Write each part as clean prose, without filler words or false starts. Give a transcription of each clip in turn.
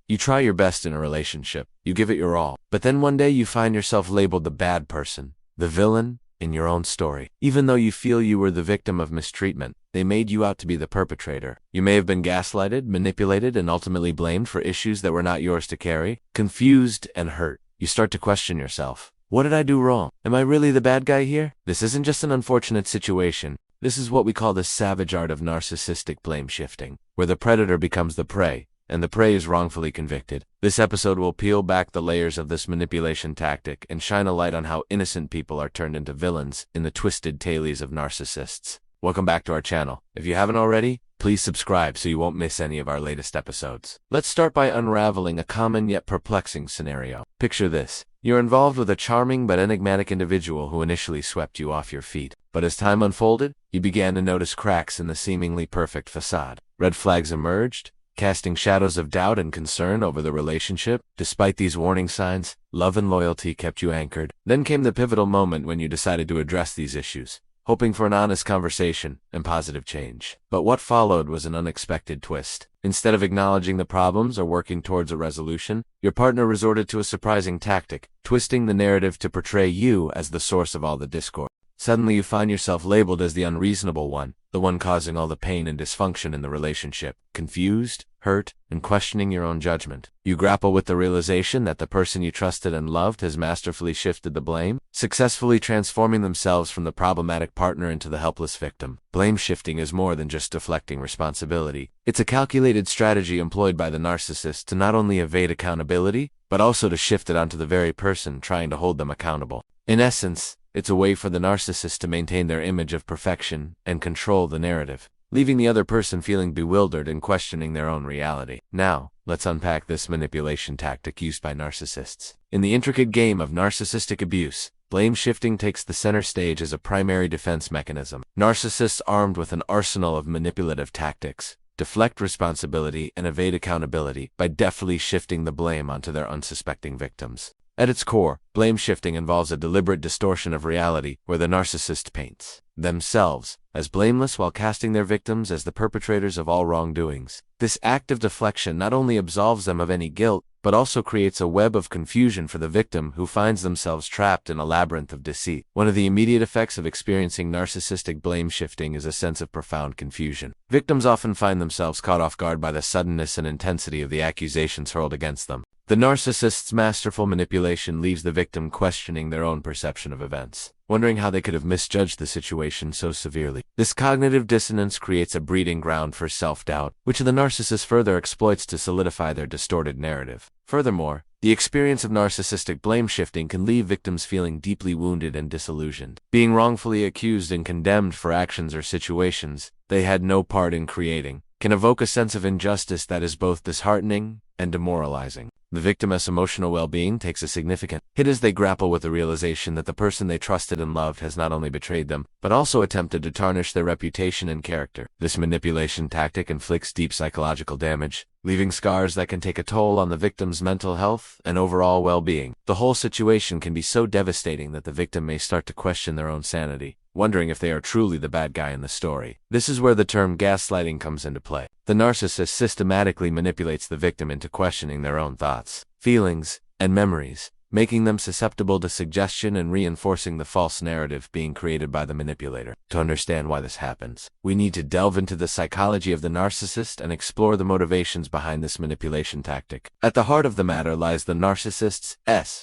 You try your best in a relationship. You give it your all. But then one day you find yourself labeled the bad person, the villain, in your own story. Even though you feel you were the victim of mistreatment, they made you out to be the perpetrator. You may have been gaslighted, manipulated, and ultimately blamed for issues that were not yours to carry. Confused and hurt, you start to question yourself. What did I do wrong? Am I really the bad guy here? This isn't just an unfortunate situation. This is what we call the savage art of narcissistic blame shifting, where the predator becomes the prey, and the prey is wrongfully convicted. This episode will peel back the layers of this manipulation tactic and shine a light on how innocent people are turned into villains in the twisted tales of narcissists. Welcome back to our channel. If you haven't already, please subscribe so you won't miss any of our latest episodes. Let's start by unraveling a common yet perplexing scenario. Picture this. You're involved with a charming but enigmatic individual who initially swept you off your feet. But as time unfolded, you began to notice cracks in the seemingly perfect facade. Red flags emerged, casting shadows of doubt and concern over the relationship. Despite these warning signs, love and loyalty kept you anchored. Then came the pivotal moment when you decided to address these issues, hoping for an honest conversation and positive change. But what followed was an unexpected twist. Instead of acknowledging the problems or working towards a resolution, your partner resorted to a surprising tactic, twisting the narrative to portray you as the source of all the discord. Suddenly you find yourself labeled as the unreasonable one, the one causing all the pain and dysfunction in the relationship. Confused, hurt, and questioning your own judgment, you grapple with the realization that the person you trusted and loved has masterfully shifted the blame, successfully transforming themselves from the problematic partner into the helpless victim. Blame shifting is more than just deflecting responsibility. It's a calculated strategy employed by the narcissist to not only evade accountability, but also to shift it onto the very person trying to hold them accountable. In essence, it's a way for the narcissist to maintain their image of perfection and control the narrative, leaving the other person feeling bewildered and questioning their own reality. Now, let's unpack this manipulation tactic used by narcissists. In the intricate game of narcissistic abuse, blame shifting takes the center stage as a primary defense mechanism. Narcissists armed with an arsenal of manipulative tactics deflect responsibility and evade accountability by deftly shifting the blame onto their unsuspecting victims. At its core, blame shifting involves a deliberate distortion of reality where the narcissist paints themselves as blameless while casting their victims as the perpetrators of all wrongdoings. This act of deflection not only absolves them of any guilt, but also creates a web of confusion for the victim who finds themselves trapped in a labyrinth of deceit. One of the immediate effects of experiencing narcissistic blame shifting is a sense of profound confusion. Victims often find themselves caught off guard by the suddenness and intensity of the accusations hurled against them. The narcissist's masterful manipulation leaves the victim questioning their own perception of events, wondering how they could have misjudged the situation so severely. This cognitive dissonance creates a breeding ground for self-doubt, which the narcissist further exploits to solidify their distorted narrative. Furthermore, the experience of narcissistic blame shifting can leave victims feeling deeply wounded and disillusioned. Being wrongfully accused and condemned for actions or situations they had no part in creating can evoke a sense of injustice that is both disheartening and demoralizing. The victim's emotional well-being takes a significant hit as they grapple with the realization that the person they trusted and loved has not only betrayed them, but also attempted to tarnish their reputation and character. This manipulation tactic inflicts deep psychological damage, leaving scars that can take a toll on the victim's mental health and overall well-being. The whole situation can be so devastating that the victim may start to question their own sanity, wondering if they are truly the bad guy in the story. This is where the term gaslighting comes into play. The narcissist systematically manipulates the victim into questioning their own thoughts, feelings, and memories, making them susceptible to suggestion and reinforcing the false narrative being created by the manipulator. To understand why this happens, we need to delve into the psychology of the narcissist and explore the motivations behind this manipulation tactic. At the heart of the matter lies the narcissist's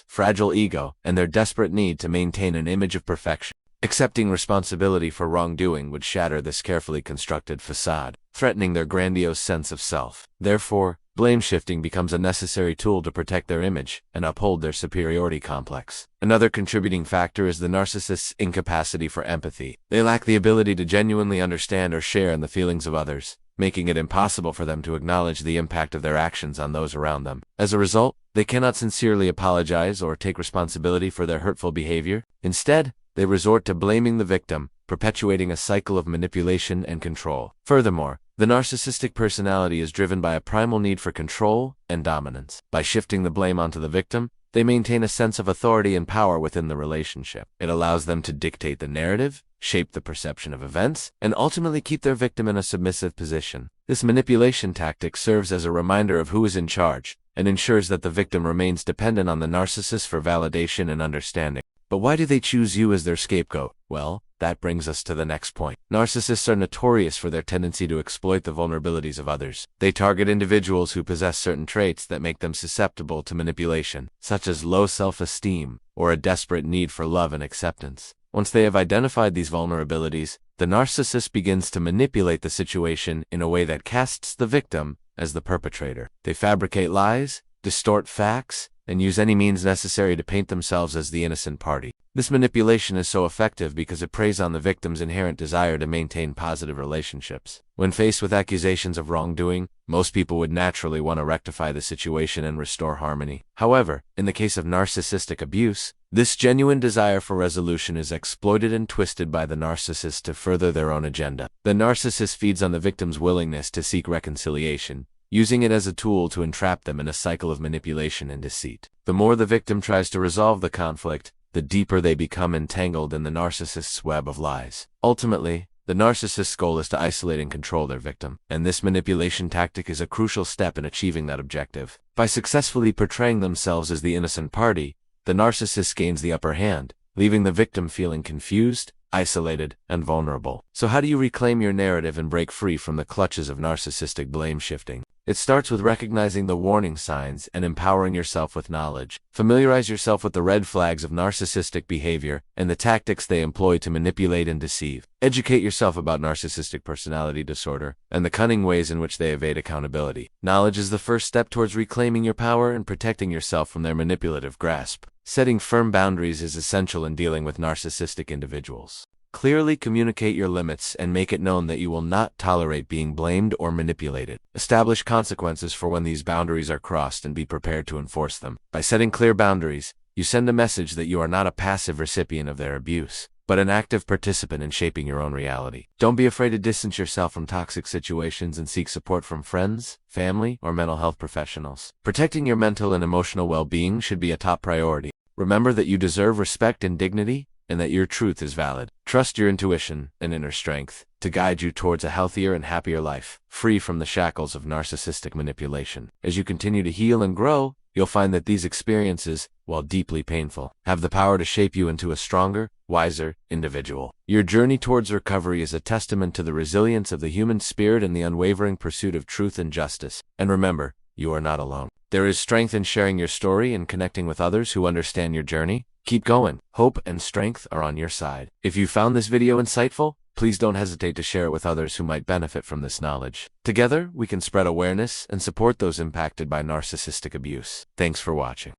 fragile ego and their desperate need to maintain an image of perfection. Accepting responsibility for wrongdoing would shatter this carefully constructed facade, threatening their grandiose sense of self. Therefore, blame shifting becomes a necessary tool to protect their image and uphold their superiority complex. Another contributing factor is the narcissist's incapacity for empathy. They lack the ability to genuinely understand or share in the feelings of others, making it impossible for them to acknowledge the impact of their actions on those around them. As a result, they cannot sincerely apologize or take responsibility for their hurtful behavior. Instead, they resort to blaming the victim, perpetuating a cycle of manipulation and control. Furthermore, the narcissistic personality is driven by a primal need for control and dominance. By shifting the blame onto the victim, they maintain a sense of authority and power within the relationship. It allows them to dictate the narrative, shape the perception of events, and ultimately keep their victim in a submissive position. This manipulation tactic serves as a reminder of who is in charge, and ensures that the victim remains dependent on the narcissist for validation and understanding. But why do they choose you as their scapegoat? Well, that brings us to the next point. Narcissists are notorious for their tendency to exploit the vulnerabilities of others. They target individuals who possess certain traits that make them susceptible to manipulation, such as low self-esteem or a desperate need for love and acceptance. Once they have identified these vulnerabilities, the narcissist begins to manipulate the situation in a way that casts the victim as the perpetrator. They fabricate lies, distort facts, and use any means necessary to paint themselves as the innocent party. This manipulation is so effective because it preys on the victim's inherent desire to maintain positive relationships. When faced with accusations of wrongdoing, most people would naturally want to rectify the situation and restore harmony. However, in the case of narcissistic abuse, this genuine desire for resolution is exploited and twisted by the narcissist to further their own agenda. The narcissist feeds on the victim's willingness to seek reconciliation, using it as a tool to entrap them in a cycle of manipulation and deceit. The more the victim tries to resolve the conflict, the deeper they become entangled in the narcissist's web of lies. Ultimately, the narcissist's goal is to isolate and control their victim, and this manipulation tactic is a crucial step in achieving that objective. By successfully portraying themselves as the innocent party, the narcissist gains the upper hand, leaving the victim feeling confused, isolated, and vulnerable. So how do you reclaim your narrative and break free from the clutches of narcissistic blame shifting? It starts with recognizing the warning signs and empowering yourself with knowledge. Familiarize yourself with the red flags of narcissistic behavior and the tactics they employ to manipulate and deceive. Educate yourself about narcissistic personality disorder and the cunning ways in which they evade accountability. Knowledge is the first step towards reclaiming your power and protecting yourself from their manipulative grasp. Setting firm boundaries is essential in dealing with narcissistic individuals. Clearly communicate your limits and make it known that you will not tolerate being blamed or manipulated. Establish consequences for when these boundaries are crossed and be prepared to enforce them. By setting clear boundaries, you send a message that you are not a passive recipient of their abuse, but an active participant in shaping your own reality. Don't be afraid to distance yourself from toxic situations and seek support from friends, family, or mental health professionals. Protecting your mental and emotional well-being should be a top priority. Remember that you deserve respect and dignity, and that your truth is valid. Trust your intuition and inner strength to guide you towards a healthier and happier life, free from the shackles of narcissistic manipulation. As you continue to heal and grow, you'll find that these experiences, while deeply painful, have the power to shape you into a stronger, wiser individual. Your journey towards recovery is a testament to the resilience of the human spirit and the unwavering pursuit of truth and justice. And remember, you are not alone. There is strength in sharing your story and connecting with others who understand your journey. Keep going. Hope and strength are on your side. If you found this video insightful, please don't hesitate to share it with others who might benefit from this knowledge. Together, we can spread awareness and support those impacted by narcissistic abuse. Thanks for watching.